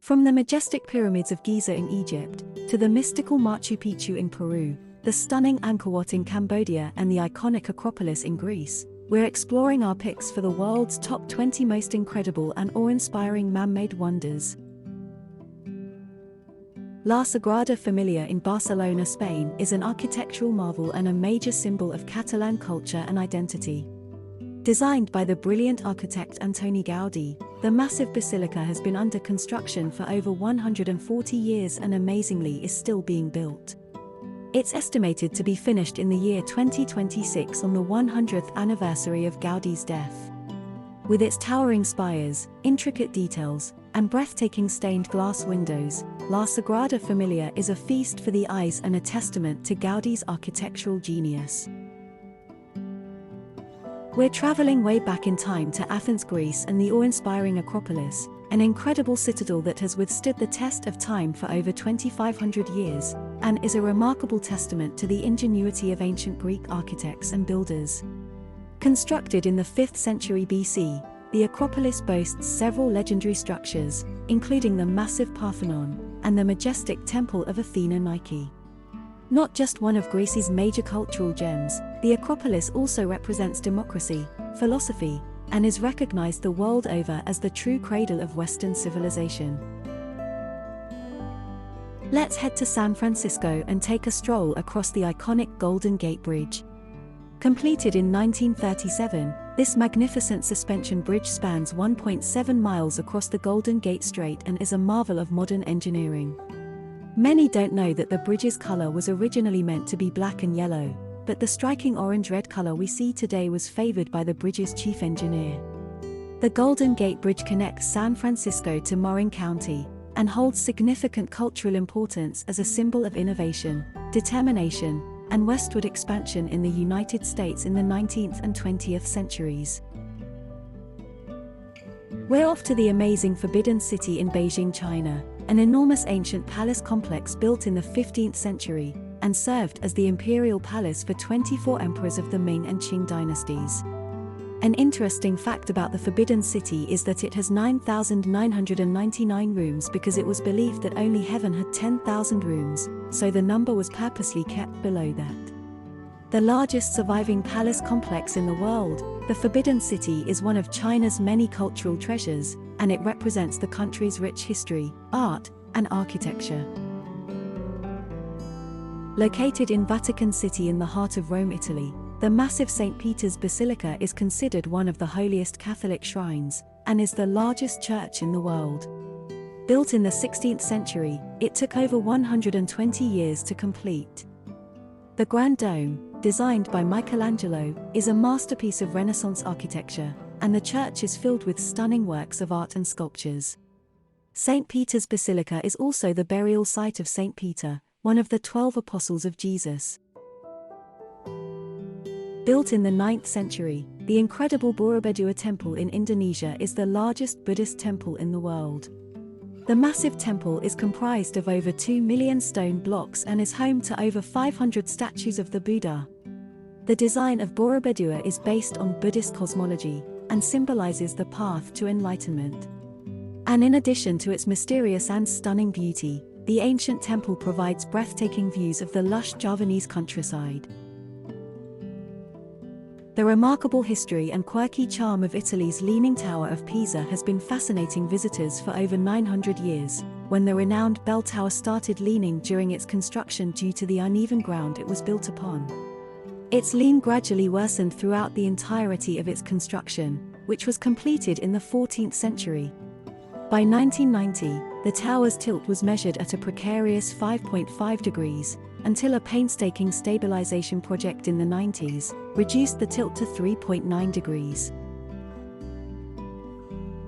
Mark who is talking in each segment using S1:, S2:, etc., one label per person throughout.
S1: From the majestic pyramids of Giza in Egypt, to the mystical Machu Picchu in Peru, the stunning Angkor Wat in Cambodia and the iconic Acropolis in Greece, we're exploring our picks for the world's top 20 most incredible and awe-inspiring man-made wonders. La Sagrada Familia in Barcelona, Spain, is an architectural marvel and a major symbol of Catalan culture and identity. Designed by the brilliant architect Antoni Gaudí, the massive basilica has been under construction for over 140 years and amazingly is still being built. It's estimated to be finished in the year 2026 on the 100th anniversary of Gaudí's death. With its towering spires, intricate details, and breathtaking stained glass windows, La Sagrada Familia is a feast for the eyes and a testament to Gaudí's architectural genius. We're traveling way back in time to Athens, Greece, and the awe-inspiring Acropolis, an incredible citadel that has withstood the test of time for over 2,500 years, and is a remarkable testament to the ingenuity of ancient Greek architects and builders. Constructed in the 5th century BC, the Acropolis boasts several legendary structures, including the massive Parthenon and the majestic Temple of Athena Nike. Not just one of Greece's major cultural gems, the Acropolis also represents democracy, philosophy, and is recognized the world over as the true cradle of Western civilization. Let's head to San Francisco and take a stroll across the iconic Golden Gate Bridge. Completed in 1937, this magnificent suspension bridge spans 1.7 miles across the Golden Gate Strait and is a marvel of modern engineering. Many don't know that the bridge's color was originally meant to be black and yellow, but the striking orange-red color we see today was favored by the bridge's chief engineer. The Golden Gate Bridge connects San Francisco to Marin County, and holds significant cultural importance as a symbol of innovation, determination, and westward expansion in the United States in the 19th and 20th centuries. We're off to the amazing Forbidden City in Beijing, China, an enormous ancient palace complex built in the 15th century, and served as the imperial palace for 24 emperors of the Ming and Qing dynasties. An interesting fact about the Forbidden City is that it has 9,999 rooms because it was believed that only heaven had 10,000 rooms, so the number was purposely kept below that. The largest surviving palace complex in the world, the Forbidden City is one of China's many cultural treasures, and it represents the country's rich history, art, and architecture. Located in Vatican City in the heart of Rome, Italy, the massive St. Peter's Basilica is considered one of the holiest Catholic shrines, and is the largest church in the world. Built in the 16th century, it took over 120 years to complete. The Grand Dome, designed by Michelangelo, is a masterpiece of Renaissance architecture, and the church is filled with stunning works of art and sculptures. St. Peter's Basilica is also the burial site of St. Peter, one of the 12 apostles of Jesus. Built in the 9th century, the incredible Borobudur Temple in Indonesia is the largest Buddhist temple in the world. The massive temple is comprised of over 2 million stone blocks and is home to over 500 statues of the Buddha. The design of Borobudur is based on Buddhist cosmology, and symbolizes the path to enlightenment. And in addition to its mysterious and stunning beauty, the ancient temple provides breathtaking views of the lush Javanese countryside. The remarkable history and quirky charm of Italy's Leaning Tower of Pisa has been fascinating visitors for over 900 years, when the renowned bell tower started leaning during its construction due to the uneven ground it was built upon. Its lean gradually worsened throughout the entirety of its construction, which was completed in the 14th century. By 1990, the tower's tilt was measured at a precarious 5.5 degrees, until a painstaking stabilization project in the 90s reduced the tilt to 3.9 degrees.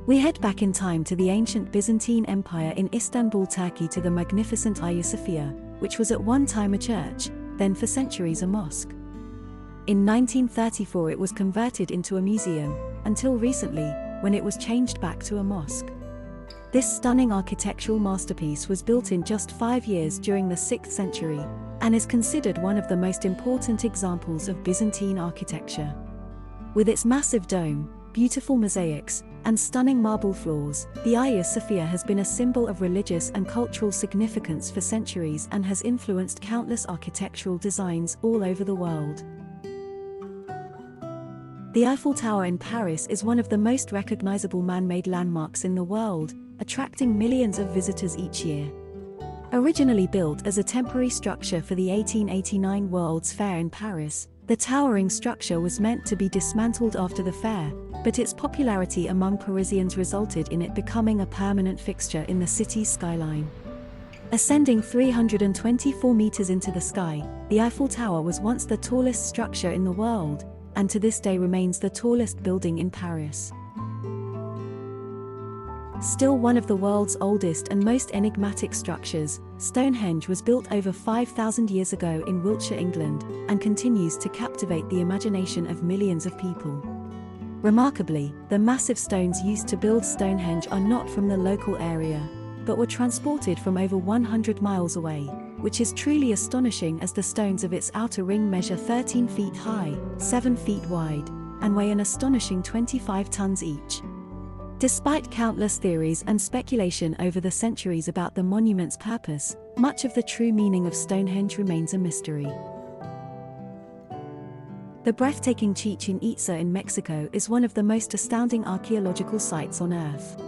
S1: We head back in time to the ancient Byzantine Empire in Istanbul, Turkey, to the magnificent Hagia Sophia, which was at one time a church, then for centuries a mosque. In 1934 it was converted into a museum, until recently, when it was changed back to a mosque. This stunning architectural masterpiece was built in just 5 years during the 6th century, and is considered one of the most important examples of Byzantine architecture. With its massive dome, beautiful mosaics, and stunning marble floors, the Hagia Sophia has been a symbol of religious and cultural significance for centuries and has influenced countless architectural designs all over the world. The Eiffel Tower in Paris is one of the most recognizable man-made landmarks in the world, attracting millions of visitors each year. Originally built as a temporary structure for the 1889 World's Fair in Paris, the towering structure was meant to be dismantled after the fair, but its popularity among Parisians resulted in it becoming a permanent fixture in the city's skyline. Ascending 324 meters into the sky, the Eiffel Tower was once the tallest structure in the world, and to this day remains the tallest building in Paris. Still one of the world's oldest and most enigmatic structures, Stonehenge was built over 5,000 years ago in Wiltshire, England, and continues to captivate the imagination of millions of people. Remarkably, the massive stones used to build Stonehenge are not from the local area, but were transported from over 100 miles away, which is truly astonishing as the stones of its outer ring measure 13 feet high, 7 feet wide, and weigh an astonishing 25 tons each. Despite countless theories and speculation over the centuries about the monument's purpose, much of the true meaning of Stonehenge remains a mystery. The breathtaking Chichen Itza in Mexico is one of the most astounding archaeological sites on Earth.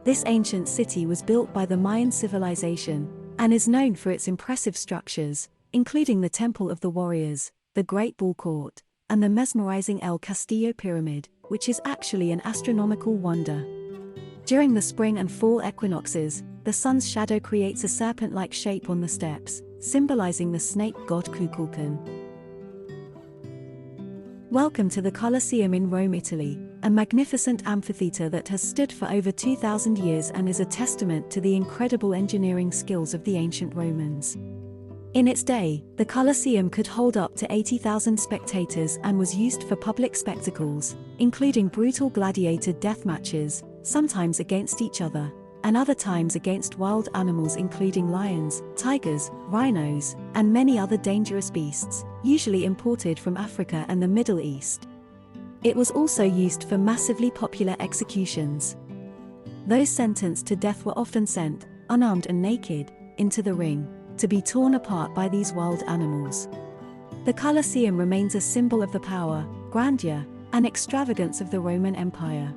S1: This ancient city was built by the Mayan civilization, and is known for its impressive structures, including the Temple of the Warriors, the Great Ball Court, and the mesmerizing El Castillo Pyramid, which is actually an astronomical wonder. During the spring and fall equinoxes, the sun's shadow creates a serpent-like shape on the steps, symbolizing the snake god Kukulkan. Welcome to the Colosseum in Rome, Italy, a magnificent amphitheater that has stood for over 2,000 years and is a testament to the incredible engineering skills of the ancient Romans. In its day, the Colosseum could hold up to 80,000 spectators and was used for public spectacles, including brutal gladiator death matches, sometimes against each other, and other times against wild animals including lions, tigers, rhinos, and many other dangerous beasts, usually imported from Africa and the Middle East. It was also used for massively popular executions. Those sentenced to death were often sent, unarmed and naked, into the ring, to be torn apart by these wild animals. The Colosseum remains a symbol of the power, grandeur, and extravagance of the Roman Empire.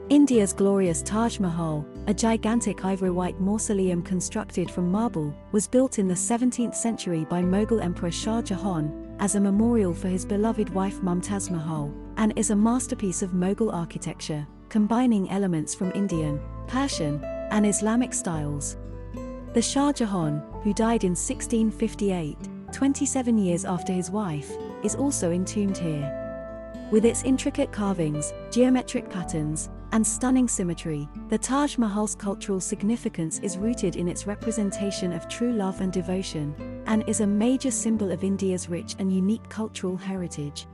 S1: India's glorious Taj Mahal, a gigantic ivory-white mausoleum constructed from marble, was built in the 17th century by Mughal Emperor Shah Jahan, as a memorial for his beloved wife Mumtaz Mahal, and is a masterpiece of Mughal architecture, combining elements from Indian, Persian, and Islamic styles. The Shah Jahan, who died in 1658, 27 years after his wife, is also entombed here. With its intricate carvings, geometric patterns, and stunning symmetry, the Taj Mahal's cultural significance is rooted in its representation of true love and devotion, and is a major symbol of India's rich and unique cultural heritage.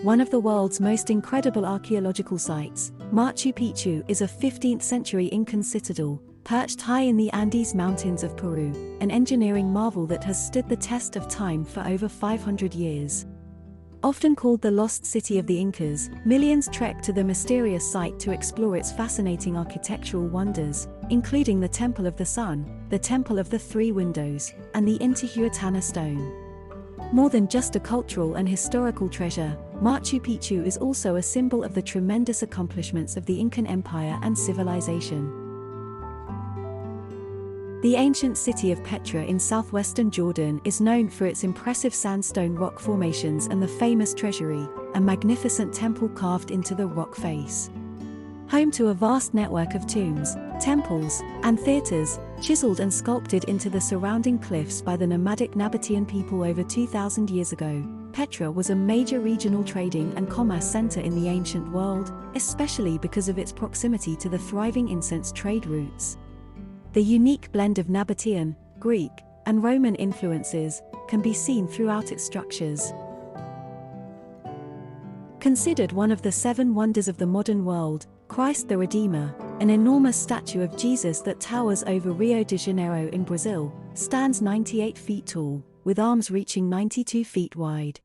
S1: One of the world's most incredible archaeological sites, Machu Picchu, is a 15th century Incan citadel, perched high in the Andes Mountains of Peru, an engineering marvel that has stood the test of time for over 500 years. Often called the Lost City of the Incas, millions trek to the mysterious site to explore its fascinating architectural wonders, including the Temple of the Sun, the Temple of the Three Windows, and the Intihuatana stone. More than just a cultural and historical treasure, Machu Picchu is also a symbol of the tremendous accomplishments of the Incan Empire and civilization. The ancient city of Petra in southwestern Jordan is known for its impressive sandstone rock formations and the famous treasury, a magnificent temple carved into the rock face. Home to a vast network of tombs, temples, and theaters, chiseled and sculpted into the surrounding cliffs by the nomadic Nabatean people over 2,000 years ago, Petra was a major regional trading and commerce center in the ancient world, especially because of its proximity to the thriving incense trade routes. The unique blend of Nabatean, Greek, and Roman influences can be seen throughout its structures. Considered one of the 7 wonders of the modern world, Christ the Redeemer, an enormous statue of Jesus that towers over Rio de Janeiro in Brazil, stands 98 feet tall, with arms reaching 92 feet wide.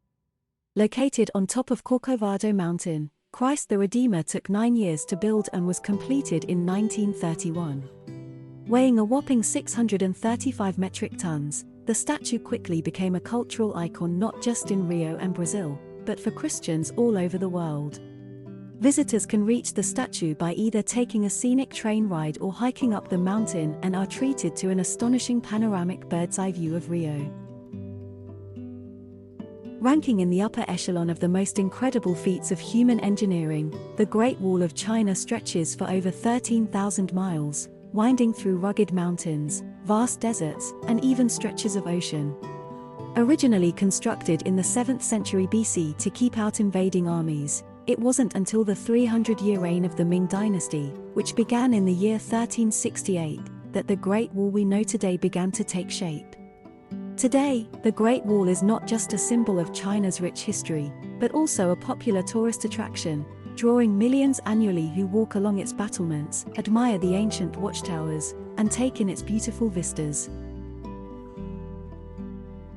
S1: Located on top of Corcovado Mountain, Christ the Redeemer took 9 years to build and was completed in 1931. Weighing a whopping 635 metric tons, the statue quickly became a cultural icon not just in Rio and Brazil, but for Christians all over the world. Visitors can reach the statue by either taking a scenic train ride or hiking up the mountain and are treated to an astonishing panoramic bird's-eye view of Rio. Ranking in the upper echelon of the most incredible feats of human engineering, the Great Wall of China stretches for over 13,000 miles, winding through rugged mountains, vast deserts, and even stretches of ocean. Originally constructed in the 7th century BC to keep out invading armies, it wasn't until the 300-year reign of the Ming dynasty, which began in the year 1368, that the Great Wall we know today began to take shape. Today, the Great Wall is not just a symbol of China's rich history, but also a popular tourist attraction, drawing millions annually who walk along its battlements, admire the ancient watchtowers, and take in its beautiful vistas.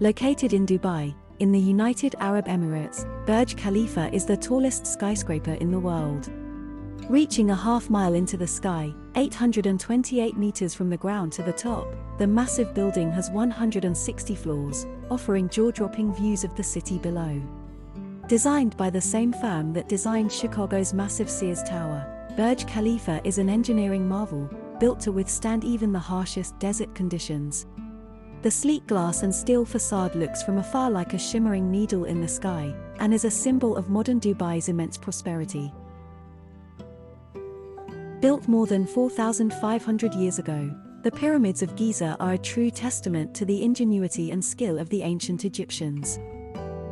S1: Located in Dubai, in the United Arab Emirates, Burj Khalifa is the tallest skyscraper in the world. Reaching a half-mile into the sky, 828 meters from the ground to the top, the massive building has 160 floors, offering jaw-dropping views of the city below. Designed by the same firm that designed Chicago's massive Sears Tower, Burj Khalifa is an engineering marvel, built to withstand even the harshest desert conditions. The sleek glass and steel facade looks from afar like a shimmering needle in the sky, and is a symbol of modern Dubai's immense prosperity. Built more than 4,500 years ago, the pyramids of Giza are a true testament to the ingenuity and skill of the ancient Egyptians.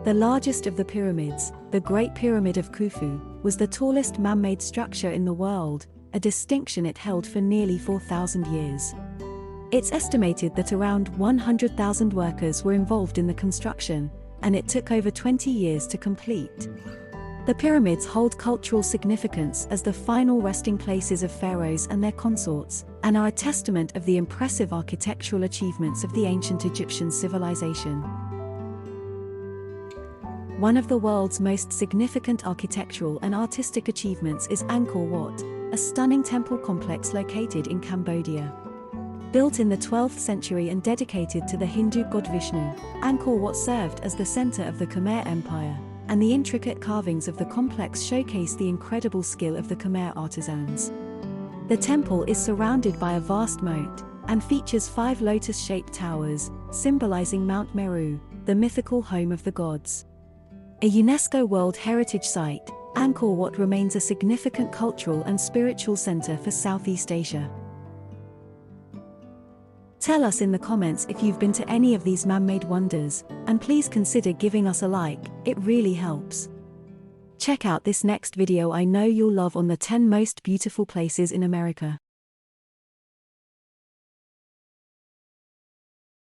S1: The largest of the pyramids, the Great Pyramid of Khufu, was the tallest man-made structure in the world, a distinction it held for nearly 4,000 years. It's estimated that around 100,000 workers were involved in the construction, and it took over 20 years to complete. The pyramids hold cultural significance as the final resting places of pharaohs and their consorts, and are a testament of the impressive architectural achievements of the ancient Egyptian civilization. One of the world's most significant architectural and artistic achievements is Angkor Wat, a stunning temple complex located in Cambodia. Built in the 12th century and dedicated to the Hindu god Vishnu, Angkor Wat served as the center of the Khmer Empire, and the intricate carvings of the complex showcase the incredible skill of the Khmer artisans. The temple is surrounded by a vast moat, and features 5 lotus-shaped towers, symbolizing Mount Meru, the mythical home of the gods. A UNESCO World Heritage Site, Angkor Wat remains a significant cultural and spiritual center for Southeast Asia. Tell us in the comments if you've been to any of these man-made wonders, and please consider giving us a like, it really helps. Check out this next video I know you'll love on the 10 most beautiful places in America.